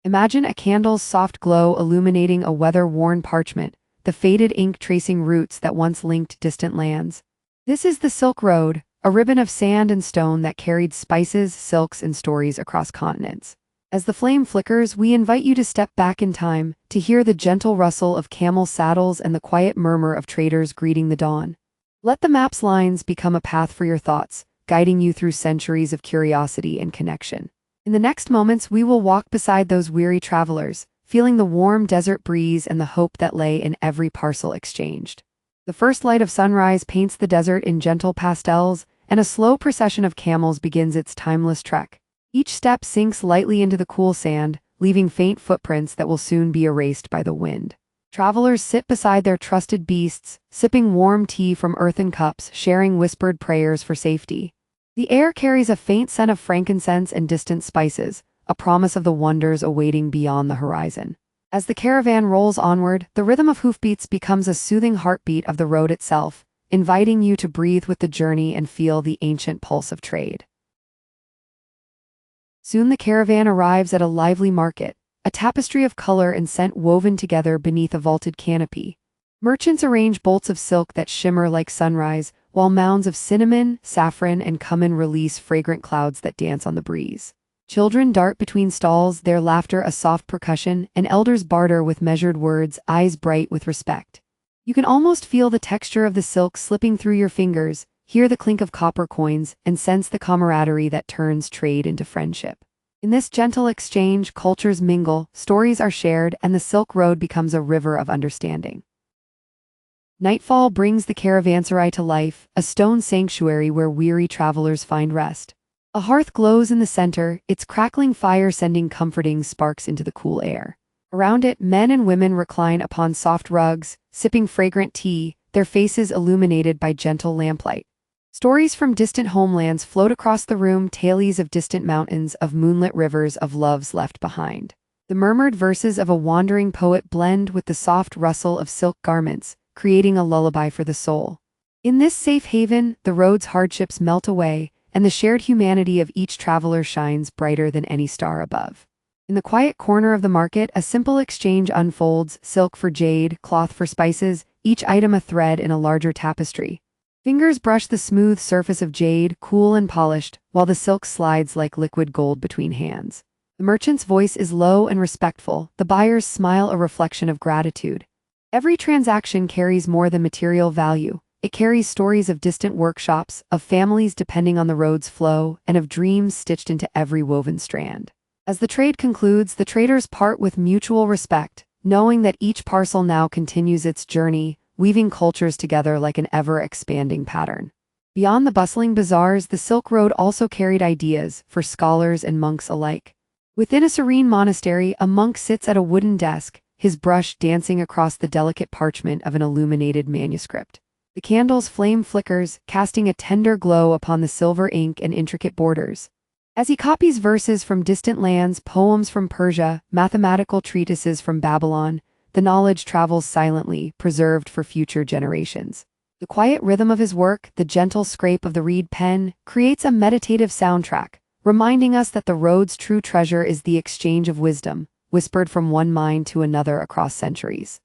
Imagine a candle's soft glow illuminating a weather-worn parchment, the faded ink tracing routes that once linked distant lands. This is the Silk Road, a ribbon of sand and stone that carried spices, silks, and stories across continents. As the flame flickers, we invite you to step back in time, to hear the gentle rustle of camel saddles and the quiet murmur of traders greeting the dawn. Let the map's lines become a path for your thoughts, guiding you through centuries of curiosity and connection. In the next moments, we will walk beside those weary travelers, feeling the warm desert breeze and the hope that lay in every parcel exchanged. The first light of sunrise paints the desert in gentle pastels, and a slow procession of camels begins its timeless trek. Each step sinks lightly into the cool sand, leaving faint footprints that will soon be erased by the wind. Travelers sit beside their trusted beasts, sipping warm tea from earthen cups, sharing whispered prayers for safety. The air carries a faint scent of frankincense and distant spices, a promise of the wonders awaiting beyond the horizon. As the caravan rolls onward, the rhythm of hoofbeats becomes a soothing heartbeat of the road itself, inviting you to breathe with the journey and feel the ancient pulse of trade. Soon the caravan arrives at a lively market, a tapestry of color and scent woven together beneath a vaulted canopy. Merchants arrange bolts of silk that shimmer like sunrise, while mounds of cinnamon, saffron, and cumin release fragrant clouds that dance on the breeze. Children dart between stalls, their laughter a soft percussion, and elders barter with measured words, eyes bright with respect. You can almost feel the texture of the silk slipping through your fingers, hear the clink of copper coins, and sense the camaraderie that turns trade into friendship. In this gentle exchange, cultures mingle, stories are shared, and the Silk Road becomes a river of understanding. Nightfall brings the caravanserai to life, a stone sanctuary where weary travelers find rest. A hearth glows in the center, its crackling fire sending comforting sparks into the cool air. Around it, men and women recline upon soft rugs, sipping fragrant tea, their faces illuminated by gentle lamplight. Stories from distant homelands float across the room, tales of distant mountains, of moonlit rivers, of loves left behind. The murmured verses of a wandering poet blend with the soft rustle of silk garments, creating a lullaby for the soul. In this safe haven, the road's hardships melt away, and the shared humanity of each traveler shines brighter than any star above. In the quiet corner of the market, a simple exchange unfolds, silk for jade, cloth for spices, each item a thread in a larger tapestry. Fingers brush the smooth surface of jade, cool and polished, while the silk slides like liquid gold between hands. The merchant's voice is low and respectful, the buyer's smile a reflection of gratitude. Every transaction carries more than material value. It carries stories of distant workshops, of families depending on the road's flow, and of dreams stitched into every woven strand. As the trade concludes, the traders part with mutual respect, knowing that each parcel now continues its journey, weaving cultures together like an ever-expanding pattern. Beyond the bustling bazaars, the Silk Road also carried ideas for scholars and monks alike. Within a serene monastery, a monk sits at a wooden desk, his brush dancing across the delicate parchment of an illuminated manuscript. The candle's flame flickers, casting a tender glow upon the silver ink and intricate borders. As he copies verses from distant lands, poems from Persia, mathematical treatises from Babylon, the knowledge travels silently, preserved for future generations. The quiet rhythm of his work, the gentle scrape of the reed pen, creates a meditative soundtrack, reminding us that the road's true treasure is the exchange of wisdom, whispered from one mind to another across centuries.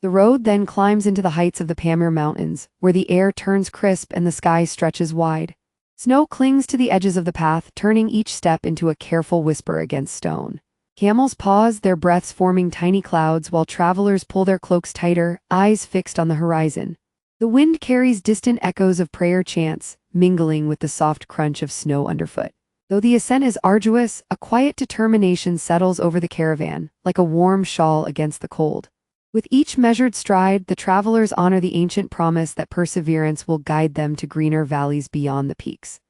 The road then climbs into the heights of the Pamir Mountains, where the air turns crisp and the sky stretches wide. Snow clings to the edges of the path, turning each step into a careful whisper against stone. Camels pause, their breaths forming tiny clouds, while travelers pull their cloaks tighter, eyes fixed on the horizon. The wind carries distant echoes of prayer chants, mingling with the soft crunch of snow underfoot. Though the ascent is arduous, a quiet determination settles over the caravan, like a warm shawl against the cold. With each measured stride, the travelers honor the ancient promise that perseverance will guide them to greener valleys beyond the peaks.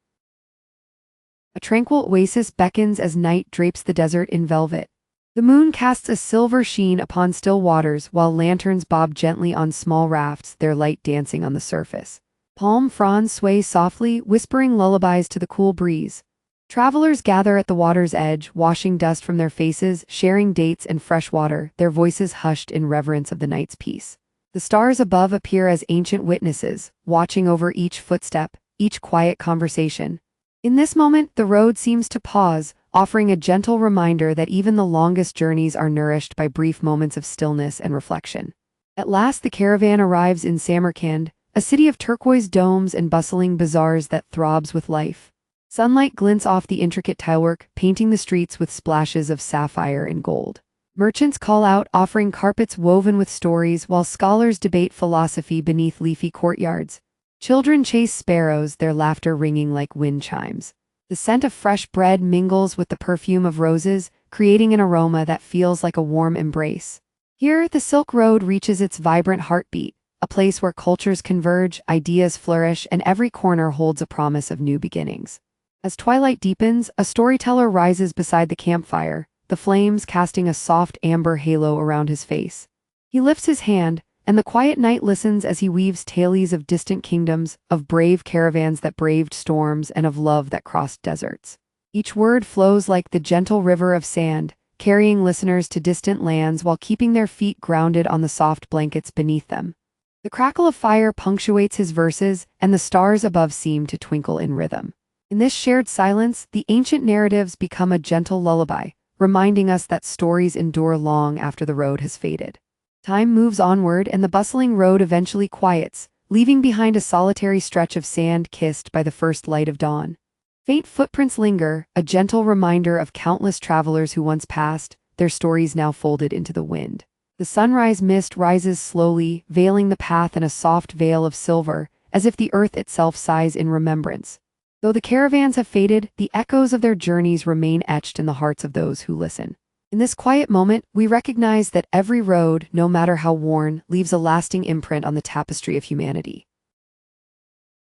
A tranquil oasis beckons as night drapes the desert in velvet. The moon casts a silver sheen upon still waters, while lanterns bob gently on small rafts, their light dancing on the surface. Palm fronds sway softly, whispering lullabies to the cool breeze. Travelers gather at the water's edge, washing dust from their faces, sharing dates and fresh water, their voices hushed in reverence of the night's peace. The stars above appear as ancient witnesses, watching over each footstep, each quiet conversation. In this moment, the road seems to pause, offering a gentle reminder that even the longest journeys are nourished by brief moments of stillness and reflection. At last, the caravan arrives in Samarkand, a city of turquoise domes and bustling bazaars that throbs with life. Sunlight glints off the intricate tilework, painting the streets with splashes of sapphire and gold. Merchants call out, offering carpets woven with stories, while scholars debate philosophy beneath leafy courtyards. Children chase sparrows, their laughter ringing like wind chimes. The scent of fresh bread mingles with the perfume of roses, creating an aroma that feels like a warm embrace. Here, the Silk Road reaches its vibrant heartbeat, a place where cultures converge, ideas flourish, and every corner holds a promise of new beginnings. As twilight deepens, a storyteller rises beside the campfire, the flames casting a soft amber halo around his face. He lifts his hand, and the quiet night listens as he weaves tales of distant kingdoms, of brave caravans that braved storms, and of love that crossed deserts. Each word flows like the gentle river of sand, carrying listeners to distant lands while keeping their feet grounded on the soft blankets beneath them. The crackle of fire punctuates his verses, and the stars above seem to twinkle in rhythm. In this shared silence, the ancient narratives become a gentle lullaby, reminding us that stories endure long after the road has faded. Time moves onward, and the bustling road eventually quiets, leaving behind a solitary stretch of sand kissed by the first light of dawn. Faint footprints linger, a gentle reminder of countless travelers who once passed, their stories now folded into the wind. The sunrise mist rises slowly, veiling the path in a soft veil of silver, as if the earth itself sighs in remembrance. Though the caravans have faded, the echoes of their journeys remain etched in the hearts of those who listen. In this quiet moment, we recognize that every road, no matter how worn, leaves a lasting imprint on the tapestry of humanity.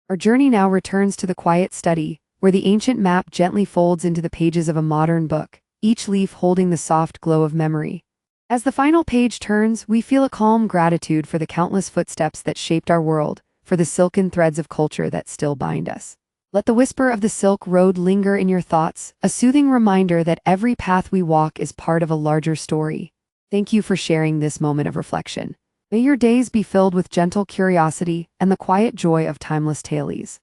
Our journey now returns to the quiet study, where the ancient map gently folds into the pages of a modern book, each leaf holding the soft glow of memory. As the final page turns, we feel a calm gratitude for the countless footsteps that shaped our world, for the silken threads of culture that still bind us. Let the whisper of the Silk Road linger in your thoughts, a soothing reminder that every path we walk is part of a larger story. Thank you for sharing this moment of reflection. May your days be filled with gentle curiosity and the quiet joy of timeless tales.